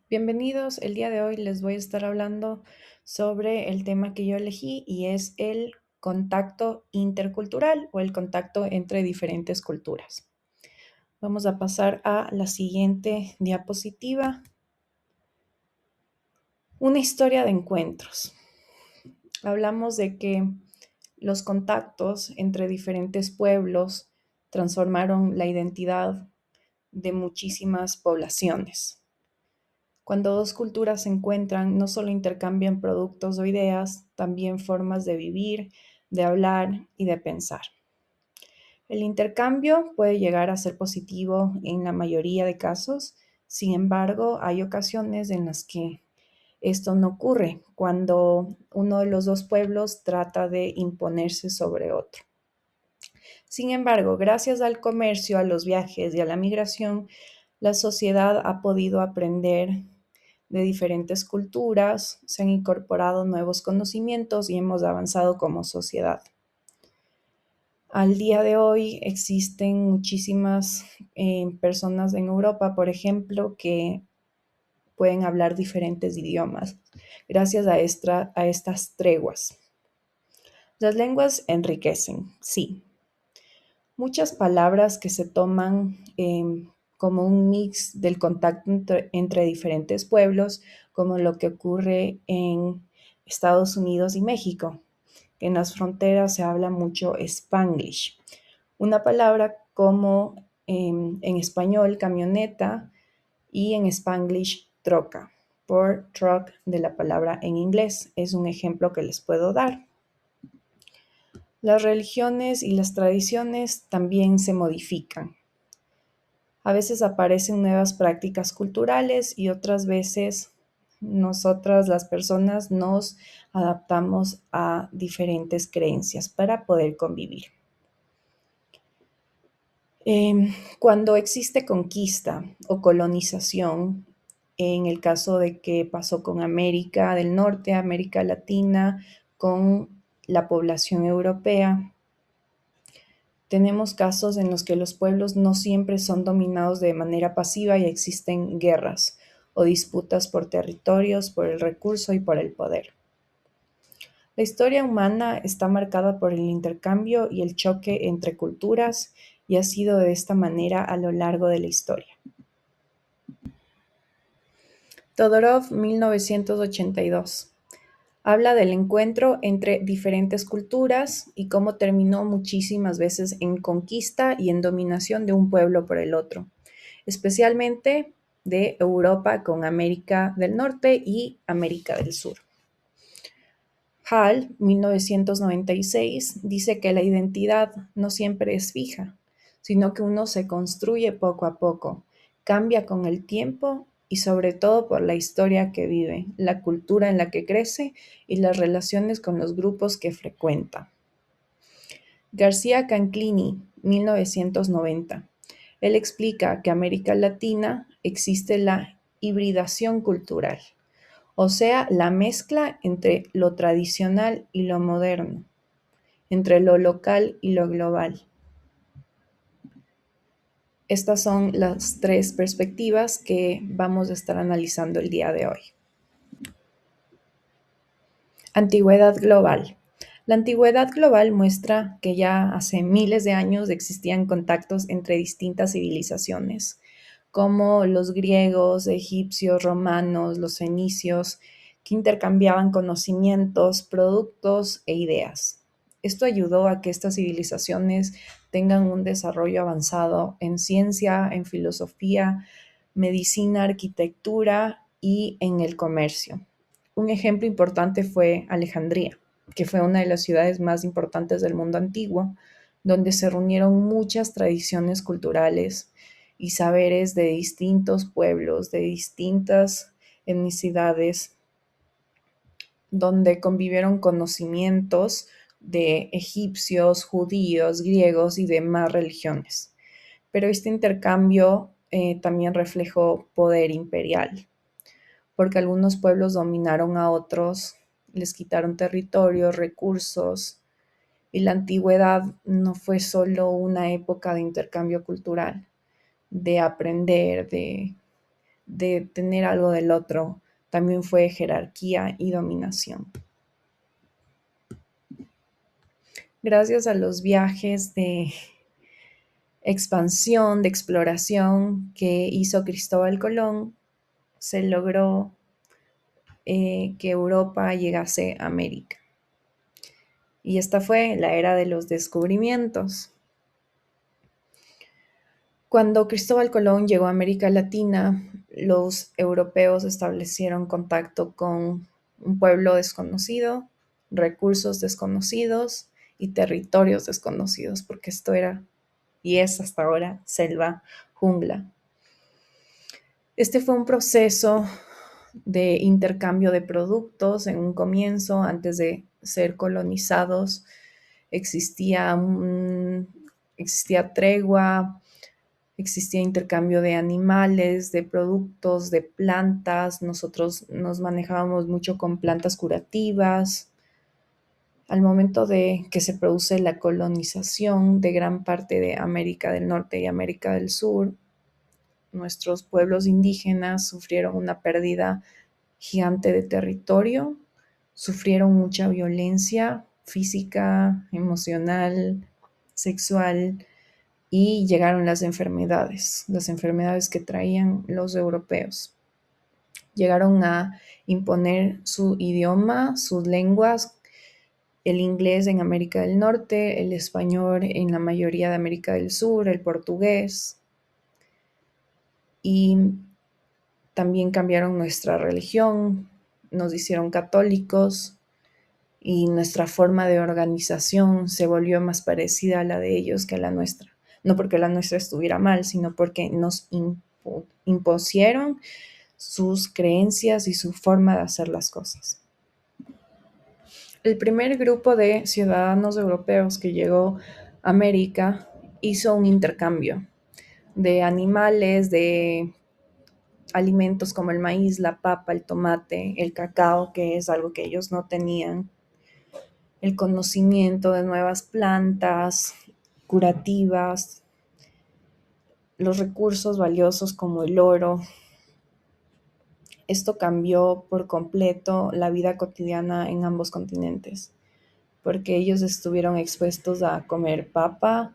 Bienvenidos, el día de hoy les voy a estar hablando sobre el tema que yo elegí y es el contacto intercultural o el contacto entre diferentes culturas. Vamos a pasar a la siguiente diapositiva. Una historia de encuentros. Hablamos de que los contactos entre diferentes pueblos transformaron la identidad de muchísimas poblaciones. Cuando dos culturas se encuentran, no solo intercambian productos o ideas, también formas de vivir, de hablar y de pensar. El intercambio puede llegar a ser positivo en la mayoría de casos, sin embargo, hay ocasiones en las que esto no ocurre, cuando uno de los dos pueblos trata de imponerse sobre otro. Sin embargo, gracias al comercio, a los viajes y a la migración, la sociedad ha podido aprender de diferentes culturas, se han incorporado nuevos conocimientos y hemos avanzado como sociedad. Al día de hoy existen muchísimas personas en Europa, por ejemplo, que pueden hablar diferentes idiomas gracias a estas treguas. Las lenguas enriquecen, sí. Muchas palabras que se toman como un mix del contacto entre diferentes pueblos, como lo que ocurre en Estados Unidos y México. En las fronteras se habla mucho Spanglish. Una palabra como en español camioneta y en Spanglish troca, por truck de la palabra en inglés. Es un ejemplo que les puedo dar. Las religiones y las tradiciones también se modifican. A veces aparecen nuevas prácticas culturales y otras veces nosotras las personas nos adaptamos a diferentes creencias para poder convivir. Cuando existe conquista o colonización, en el caso de que pasó con América del Norte, América Latina, con la población europea, tenemos casos en los que los pueblos no siempre son dominados de manera pasiva y existen guerras o disputas por territorios, por el recurso y por el poder. La historia humana está marcada por el intercambio y el choque entre culturas y ha sido de esta manera a lo largo de la historia. Todorov, 1982. Habla del encuentro entre diferentes culturas y cómo terminó muchísimas veces en conquista y en dominación de un pueblo por el otro, especialmente de Europa con América del Norte y América del Sur. Hall, 1996, dice que la identidad no siempre es fija, sino que uno se construye poco a poco, cambia con el tiempo y sobre todo por la historia que vive, la cultura en la que crece y las relaciones con los grupos que frecuenta. García Canclini, 1990. Él explica que en América Latina existe la hibridación cultural, o sea, la mezcla entre lo tradicional y lo moderno, entre lo local y lo global. Estas son las tres perspectivas que vamos a estar analizando el día de hoy. Antigüedad global. La antigüedad global muestra que ya hace miles de años existían contactos entre distintas civilizaciones, como los griegos, egipcios, romanos, los fenicios, que intercambiaban conocimientos, productos e ideas. Esto ayudó a que estas civilizaciones tengan un desarrollo avanzado en ciencia, en filosofía, medicina, arquitectura y en el comercio. Un ejemplo importante fue Alejandría, que fue una de las ciudades más importantes del mundo antiguo, donde se reunieron muchas tradiciones culturales y saberes de distintos pueblos, de distintas etnicidades, donde convivieron conocimientos de egipcios, judíos, griegos y demás religiones. Pero este intercambio también reflejó poder imperial, porque algunos pueblos dominaron a otros, les quitaron territorios, recursos, y la antigüedad no fue solo una época de intercambio cultural, de aprender, de de tener algo del otro, también fue jerarquía y dominación. Gracias a los viajes de expansión, de exploración que hizo Cristóbal Colón, se logró que Europa llegase a América. Y esta fue la era de los descubrimientos. Cuando Cristóbal Colón llegó a América Latina, los europeos establecieron contacto con un pueblo desconocido, recursos desconocidos y territorios desconocidos, porque esto era y es hasta ahora selva, jungla. Este fue un proceso de intercambio de productos en un comienzo, antes de ser colonizados. Existía tregua, existía intercambio de animales, de productos, de plantas. Nosotros nos manejábamos mucho con plantas curativas. Al momento de que se produce la colonización de gran parte de América del Norte y América del Sur, nuestros pueblos indígenas sufrieron una pérdida gigante de territorio, sufrieron mucha violencia física, emocional, sexual, y llegaron las enfermedades que traían los europeos. Llegaron a imponer su idioma, sus lenguas, el inglés en América del Norte, el español en la mayoría de América del Sur, el portugués, y también cambiaron nuestra religión, nos hicieron católicos y nuestra forma de organización se volvió más parecida a la de ellos que a la nuestra. No porque la nuestra estuviera mal, sino porque nos impusieron sus creencias y su forma de hacer las cosas. El primer grupo de ciudadanos europeos que llegó a América hizo un intercambio de animales, de alimentos como el maíz, la papa, el tomate, el cacao, que es algo que ellos no tenían, el conocimiento de nuevas plantas curativas, los recursos valiosos como el oro. Esto cambió por completo la vida cotidiana en ambos continentes, porque ellos estuvieron expuestos a comer papa,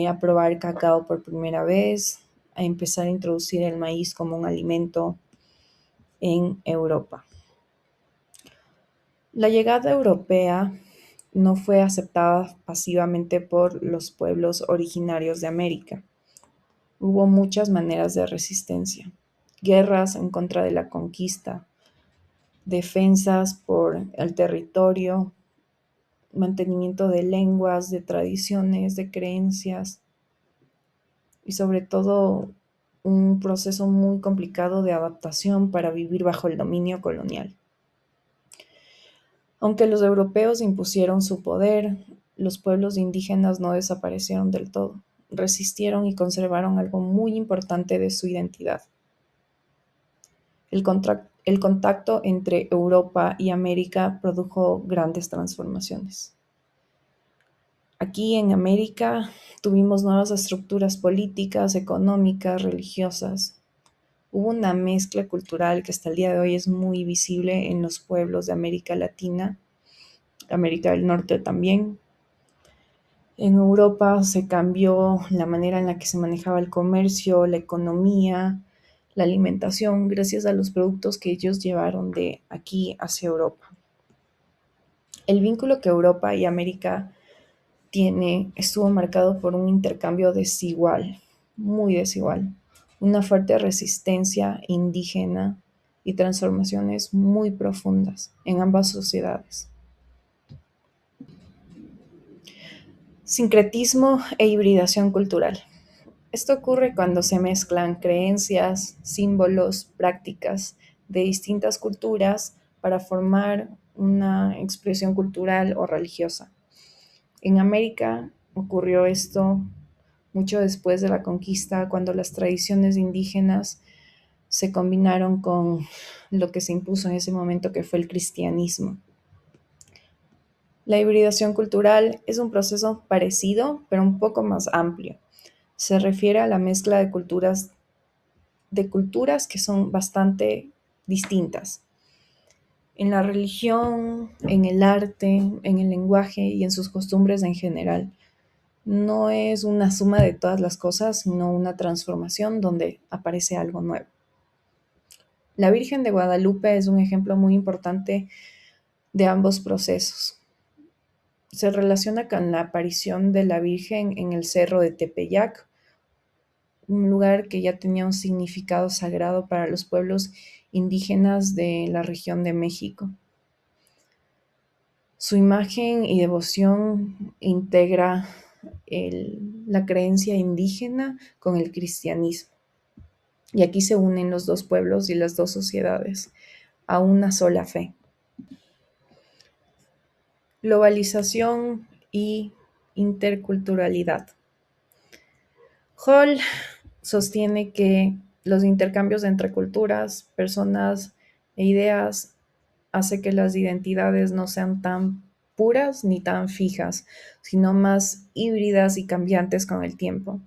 a probar cacao por primera vez, a empezar a introducir el maíz como un alimento en Europa. La llegada europea no fue aceptada pasivamente por los pueblos originarios de América. Hubo muchas maneras de resistencia: guerras en contra de la conquista, defensas por el territorio, mantenimiento de lenguas, de tradiciones, de creencias y sobre todo un proceso muy complicado de adaptación para vivir bajo el dominio colonial. Aunque los europeos impusieron su poder, los pueblos indígenas no desaparecieron del todo. Resistieron y conservaron algo muy importante de su identidad: el contacto entre Europa y América produjo grandes transformaciones. Aquí en América tuvimos nuevas estructuras políticas, económicas, religiosas. Hubo una mezcla cultural que hasta el día de hoy es muy visible en los pueblos de América Latina, América del Norte también. En Europa se cambió la manera en la que se manejaba el comercio, la economía, la alimentación, gracias a los productos que ellos llevaron de aquí hacia Europa. El vínculo que Europa y América estuvo marcado por un intercambio desigual, muy desigual, una fuerte resistencia indígena y transformaciones muy profundas en ambas sociedades. Sincretismo e hibridación cultural. Esto ocurre cuando se mezclan creencias, símbolos, prácticas de distintas culturas para formar una expresión cultural o religiosa. En América ocurrió esto mucho después de la conquista, cuando las tradiciones indígenas se combinaron con lo que se impuso en ese momento, que fue el cristianismo. La hibridación cultural es un proceso parecido, pero un poco más amplio. Se refiere a la mezcla de culturas de culturas que son bastante distintas en la religión, en el arte, en el lenguaje y en sus costumbres en general. No es una suma de todas las cosas, sino una transformación donde aparece algo nuevo. La Virgen de Guadalupe es un ejemplo muy importante de ambos procesos. Se relaciona con la aparición de la Virgen en el cerro de Tepeyac, un lugar que ya tenía un significado sagrado para los pueblos indígenas de la región de México. Su imagen y devoción integra la creencia indígena con el cristianismo. Y aquí se unen los dos pueblos y las dos sociedades a una sola fe. Globalización y interculturalidad. Hall sostiene que los intercambios entre culturas, personas e ideas hace que las identidades no sean tan puras ni tan fijas, sino más híbridas y cambiantes con el tiempo.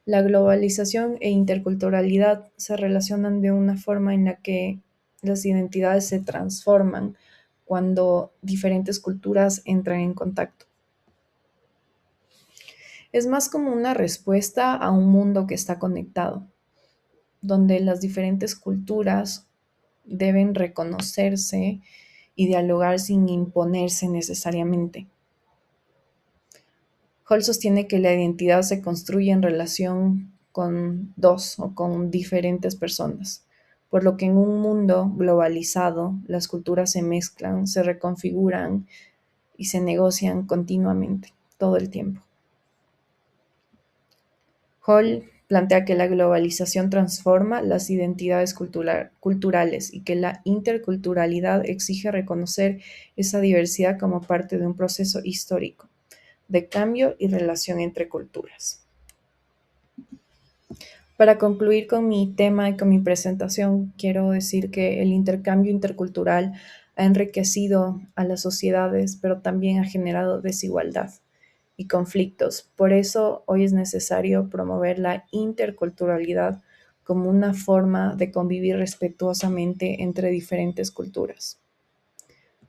La globalización e interculturalidad se relacionan de una forma en la que las identidades se transforman cuando diferentes culturas entran en contacto. Es más como una respuesta a un mundo que está conectado, donde las diferentes culturas deben reconocerse y dialogar sin imponerse necesariamente. Hall sostiene que la identidad se construye en relación con dos o con diferentes personas, por lo que en un mundo globalizado las culturas se mezclan, se reconfiguran y se negocian continuamente, todo el tiempo. Hall plantea que la globalización transforma las identidades culturales y que la interculturalidad exige reconocer esa diversidad como parte de un proceso histórico de cambio y relación entre culturas. Para concluir con mi tema y con mi presentación, quiero decir que el intercambio intercultural ha enriquecido a las sociedades, pero también ha generado desigualdad y conflictos. Por eso hoy es necesario promover la interculturalidad como una forma de convivir respetuosamente entre diferentes culturas,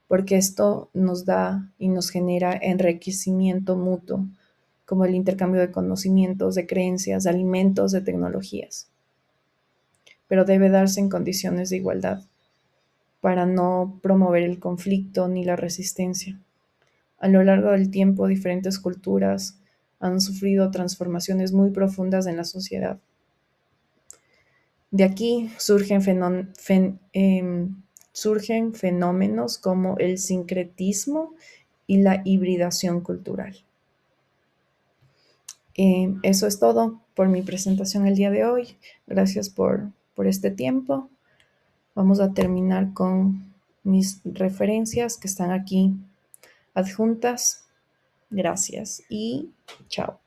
porque esto nos da y nos genera enriquecimiento mutuo, como el intercambio de conocimientos, de creencias, de alimentos, de tecnologías. Pero debe darse en condiciones de igualdad para no promover el conflicto ni la resistencia. A lo largo del tiempo, diferentes culturas han sufrido transformaciones muy profundas en la sociedad. De aquí surgen fenómenos como el sincretismo y la hibridación cultural. Eso es todo por mi presentación el día de hoy. Gracias por este tiempo. Vamos a terminar con mis referencias que están aquí adjuntas. Gracias y chao.